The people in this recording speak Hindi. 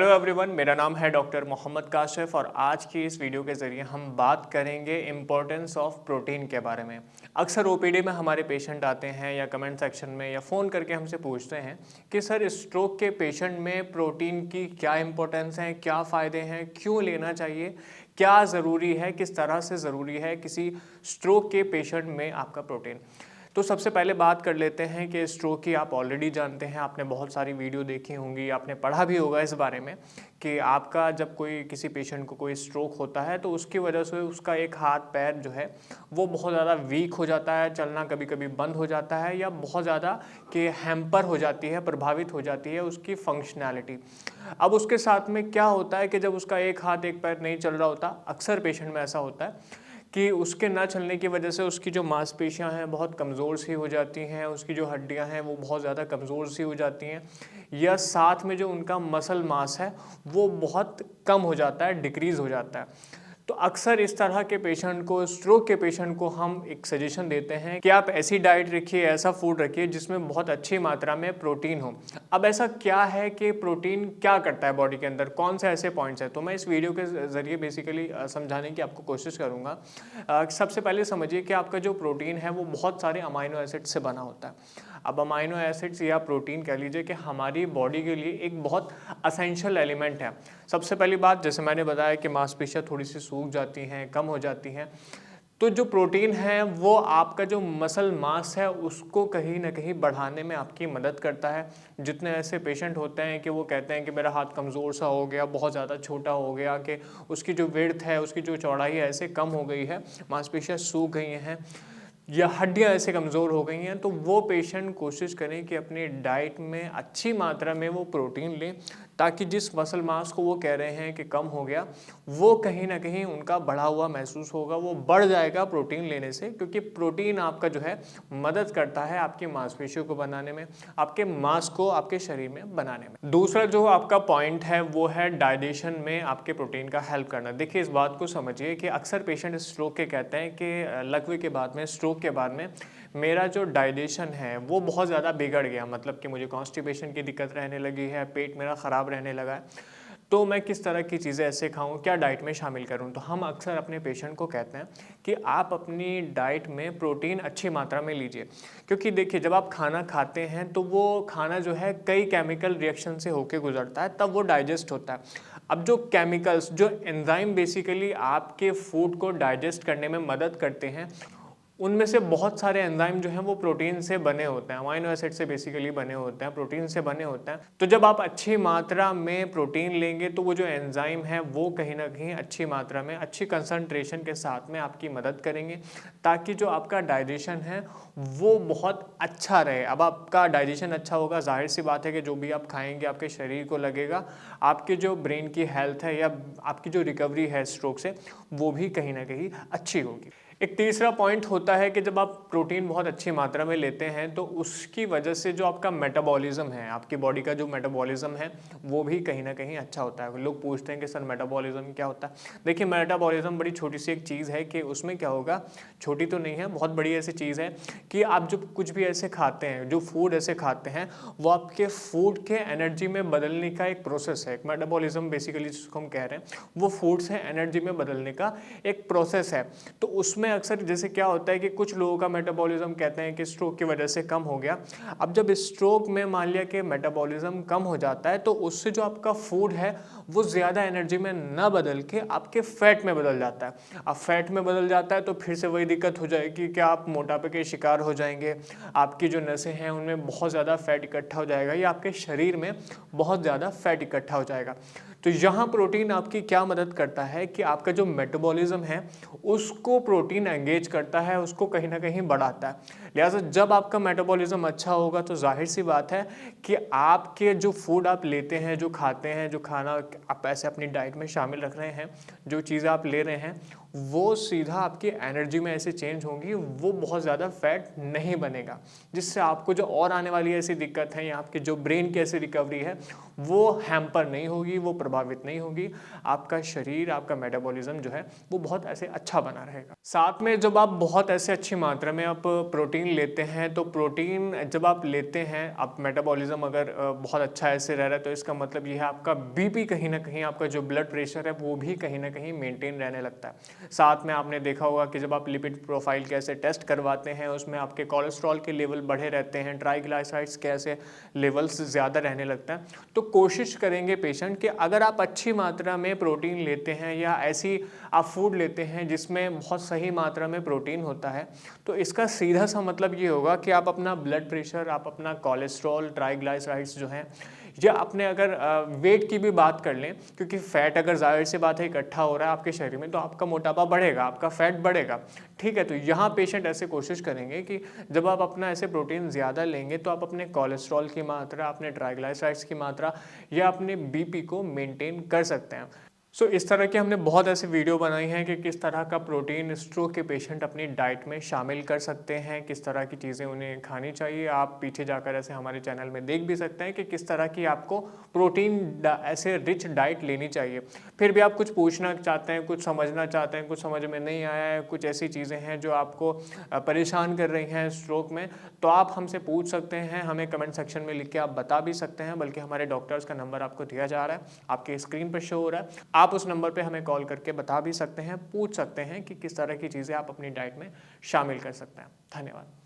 हेलो एवरीवन, मेरा नाम है डॉक्टर मोहम्मद काशिफ और आज की इस वीडियो के ज़रिए हम बात करेंगे इम्पोर्टेंस ऑफ प्रोटीन के बारे में। अक्सर ओपीडी में हमारे पेशेंट आते हैं या कमेंट सेक्शन में या फ़ोन करके हमसे पूछते हैं कि सर स्ट्रोक के पेशेंट में प्रोटीन की क्या इम्पोर्टेंस है, क्या फ़ायदे हैं, क्यों लेना चाहिए, क्या ज़रूरी है, किस तरह से ज़रूरी है किसी स्ट्रोक के पेशेंट में आपका प्रोटीन। तो सबसे पहले बात कर लेते हैं कि स्ट्रोक की आप ऑलरेडी जानते हैं, आपने बहुत सारी वीडियो देखी होंगी, आपने पढ़ा भी होगा इस बारे में कि आपका जब कोई किसी पेशेंट को कोई स्ट्रोक होता है तो उसकी वजह से उसका एक हाथ पैर जो है वो बहुत ज़्यादा वीक हो जाता है, चलना कभी कभी बंद हो जाता है या बहुत ज़्यादा कि हैम्पर हो जाती है, प्रभावित हो जाती है उसकी फंक्शनैलिटी। अब उसके साथ में क्या होता है कि जब उसका एक हाथ एक पैर नहीं चल रहा होता, अक्सर पेशेंट में ऐसा होता है कि उसके ना चलने की वजह से उसकी जो मांसपेशियां हैं बहुत कमज़ोर सी हो जाती हैं, उसकी जो हड्डियां हैं वो बहुत ज़्यादा कमज़ोर सी हो जाती हैं या साथ में जो उनका मसल मास है वो बहुत कम हो जाता है, डिक्रीज़ हो जाता है। तो अक्सर इस तरह के पेशेंट को, स्ट्रोक के पेशेंट को हम एक सजेशन देते हैं कि आप ऐसी डाइट रखिए, ऐसा फूड रखिए जिसमें बहुत अच्छी मात्रा में प्रोटीन हो। अब ऐसा क्या है कि प्रोटीन क्या करता है बॉडी के अंदर, कौन से ऐसे पॉइंट्स हैं, तो मैं इस वीडियो के ज़रिए बेसिकली समझाने की आपको कोशिश करूँगा। सबसे पहले समझिए कि आपका जो प्रोटीन है वो बहुत सारे अमाइनो एसिड से बना होता है। अब अमाइनो एसिड्स या प्रोटीन कह लीजिए कि हमारी बॉडी के लिए एक बहुत असेंशियल एलिमेंट है। सबसे पहली बात, जैसे मैंने बताया कि मांसपेशियाँ थोड़ी सी सूख जाती हैं, कम हो जाती हैं, तो जो प्रोटीन है वो आपका जो मसल मास है उसको कहीं ना कहीं बढ़ाने में आपकी मदद करता है। जितने ऐसे पेशेंट होते हैं कि वो कहते हैं कि मेरा हाथ कमज़ोर सा हो गया, बहुत ज़्यादा छोटा हो गया, कि उसकी जो विड्थ है, उसकी जो चौड़ाई है ऐसे कम हो गई है, मांसपेशियाँ सूख गई हैं या हड्डियां ऐसे कमज़ोर हो गई हैं, तो वो पेशेंट कोशिश करें कि अपनी डाइट में अच्छी मात्रा में वो प्रोटीन लें, ताकि जिस मसल मास को वो कह रहे हैं कि कम हो गया, वो कहीं ना कहीं उनका बढ़ा हुआ महसूस होगा, वो बढ़ जाएगा प्रोटीन लेने से, क्योंकि प्रोटीन आपका जो है मदद करता है आपकी मांसपेशियों को बनाने में, आपके मांस को आपके शरीर में बनाने में। दूसरा जो आपका पॉइंट है वो है डाइजेशन में आपके प्रोटीन का हेल्प करना। देखिए, इस बात को समझिए कि अक्सर पेशेंट स्ट्रोक के कहते हैं कि लकवे के बाद में, स्ट्रोक के बाद में मेरा जो डाइजेशन है वो बहुत ज़्यादा बिगड़ गया, मतलब कि मुझे कॉन्स्टिपेशन की दिक्कत रहने लगी है, पेट मेरा ख़राब रहने लगा है, तो मैं किस तरह की चीज़ें ऐसे खाऊं, क्या डाइट में शामिल करूं। तो हम अक्सर अपने पेशेंट को कहते हैं कि आप अपनी डाइट में प्रोटीन अच्छी मात्रा में लीजिए, क्योंकि देखिए जब आप खाना खाते हैं तो वो खाना जो है कई केमिकल रिएक्शन से होके गुजरता है, तब वो डाइजेस्ट होता है। अब जो केमिकल्स, जो एंजाइम बेसिकली आपके फूड को डाइजेस्ट करने में मदद करते हैं, उनमें से बहुत सारे एंजाइम जो हैं वो प्रोटीन से बने होते हैं, अमाइनो एसिड से बेसिकली बने होते हैं, प्रोटीन से बने होते हैं। तो जब आप अच्छी मात्रा में प्रोटीन लेंगे तो वो जो एंजाइम है वो कहीं ना कहीं अच्छी मात्रा में, अच्छी कंसंट्रेशन के साथ में आपकी मदद करेंगे, ताकि जो आपका डाइजेशन है वो बहुत अच्छा रहे। अब आपका डाइजेशन अच्छा होगा, जाहिर सी बात है कि जो भी आप खाएंगे आपके शरीर को लगेगा, आपके जो ब्रेन की हेल्थ है या आपकी जो रिकवरी है स्ट्रोक से, वो भी कहीं ना कहीं अच्छी होगी। एक तीसरा पॉइंट होता है कि जब आप प्रोटीन बहुत अच्छी मात्रा में लेते हैं तो उसकी वजह से जो आपका मेटाबॉलिज्म है, आपकी बॉडी का जो मेटाबॉलिज्म है वो भी कहीं ना कहीं अच्छा होता है। लोग पूछते हैं कि सर मेटाबॉलिज्म क्या होता है। देखिए, मेटाबॉलिज्म बड़ी छोटी सी एक चीज़ है कि उसमें क्या होगा, छोटी तो नहीं है, बहुत बड़ी ऐसी चीज़ है कि आप जब कुछ भी ऐसे खाते हैं, जो फूड ऐसे खाते हैं, वो आपके फूड के एनर्जी में बदलने का एक प्रोसेस है। एक मेटाबॉलिज्म बेसिकली जिसको हम कह रहे हैं, वो फूड से एनर्जी में बदलने का एक प्रोसेस है। तो उसमें अक्सर जैसे क्या होता है कि कुछ लोगों का मेटाबॉलिज्म कहते हैं कि स्ट्रोक की वजह से कम हो गया। अब जब स्ट्रोक में मान लिया कि मेटाबॉलिज्म कम हो जाता है तो उससे जो आपका फूड है वो ज़्यादा एनर्जी में ना बदल के आपके फैट में बदल जाता है। अब फैट में बदल जाता है तो फिर से वही दिक्कत हो जाएगी कि आप मोटापे के शिकार हो जाएंगे, आपकी जो नसें हैं उनमें बहुत ज़्यादा फैट इकट्ठा हो जाएगा या आपके शरीर में बहुत ज़्यादा फैट इकट्ठा हो जाएगा। तो यहाँ प्रोटीन आपकी क्या मदद करता है कि आपका जो मेटाबॉलिज्म है उसको प्रोटीन एंगेज करता है, उसको कहीं ना कहीं बढ़ाता है। लिहाजा जब आपका मेटाबॉलिज्म अच्छा होगा तो जाहिर सी बात है कि आपके जो फूड आप लेते हैं, जो खाते हैं, जो खाना आप ऐसे अपनी डाइट में शामिल रख रहे हैं, जो चीज़ें आप ले रहे हैं, वो सीधा आपकी एनर्जी में ऐसे चेंज होंगी, वो बहुत ज़्यादा फैट नहीं बनेगा, जिससे आपको जो और आने वाली ऐसी दिक्कत है या आपकी जो ब्रेन की ऐसी रिकवरी है वो हैम्पर नहीं होगी, वो प्रभावित नहीं होगी। आपका शरीर, आपका मेटाबॉलिज्म जो है वो बहुत ऐसे अच्छा बना रहेगा। साथ में जब आप बहुत ऐसे अच्छी मात्रा में आप प्रोटीन लेते हैं, तो प्रोटीन जब आप लेते हैं, आप मेटाबॉलिज्म अगर बहुत अच्छा ऐसे रह रहा है, तो इसका मतलब ये है आपका बीपी कहीं ना कहीं, आपका जो ब्लड प्रेशर है वो भी कहीं ना कहीं मेंटेन रहने लगता है। साथ में आपने देखा होगा कि जब आप लिपिड प्रोफाइल के ऐसे टेस्ट करवाते हैं, उसमें आपके कोलेस्ट्रॉल के लेवल बढ़े रहते हैं, ट्राइग्लिसराइड्स के ऐसे लेवल्स ज़्यादा रहने लगता है। तो कोशिश करेंगे पेशेंट कि अगर आप अच्छी मात्रा में प्रोटीन लेते हैं या ऐसी आप फूड लेते हैं जिसमें बहुत सही मात्रा में प्रोटीन होता है, तो इसका सीधा सा मतलब ये होगा कि आप अपना ब्लड प्रेशर, आप अपना कोलेस्ट्रॉल, ट्राइग्लिसराइड्स जो हैं, या अपने अगर वेट की भी बात कर लें, क्योंकि फैट अगर ज़ाहिर सी बात है इकट्ठा हो रहा है आपके शरीर में, तो आपका मोटापा बढ़ेगा, आपका फैट बढ़ेगा। ठीक है, तो यहाँ पेशेंट ऐसे कोशिश करेंगे कि जब आप अपना ऐसे प्रोटीन ज़्यादा लेंगे तो आप अपने कोलेस्ट्रॉल की मात्रा, अपने ट्राइग्लिसराइड्स की मात्रा या अपने बीपी को मेंटेन कर सकते हैं। सो इस तरह की हमने बहुत ऐसे वीडियो बनाई हैं कि किस तरह का प्रोटीन स्ट्रोक के पेशेंट अपनी डाइट में शामिल कर सकते हैं, किस तरह की चीज़ें उन्हें खानी चाहिए। आप पीछे जाकर ऐसे हमारे चैनल में देख भी सकते हैं कि किस तरह की आपको प्रोटीन ऐसे रिच डाइट लेनी चाहिए। फिर भी आप कुछ पूछना चाहते हैं, कुछ समझना चाहते हैं, कुछ समझ में नहीं आया है, कुछ ऐसी चीज़ें हैं जो आपको परेशान कर रही हैं स्ट्रोक में, तो आप हमसे पूछ सकते हैं, हमें कमेंट सेक्शन में लिख के आप बता भी सकते हैं। बल्कि हमारे डॉक्टर्स का नंबर आपको दिया जा रहा है, आपके स्क्रीन पर शो हो रहा है, आप उस नंबर पे हमें कॉल करके बता भी सकते हैं, पूछ सकते हैं कि किस तरह की चीज़ें आप अपनी डाइट में शामिल कर सकते हैं। धन्यवाद।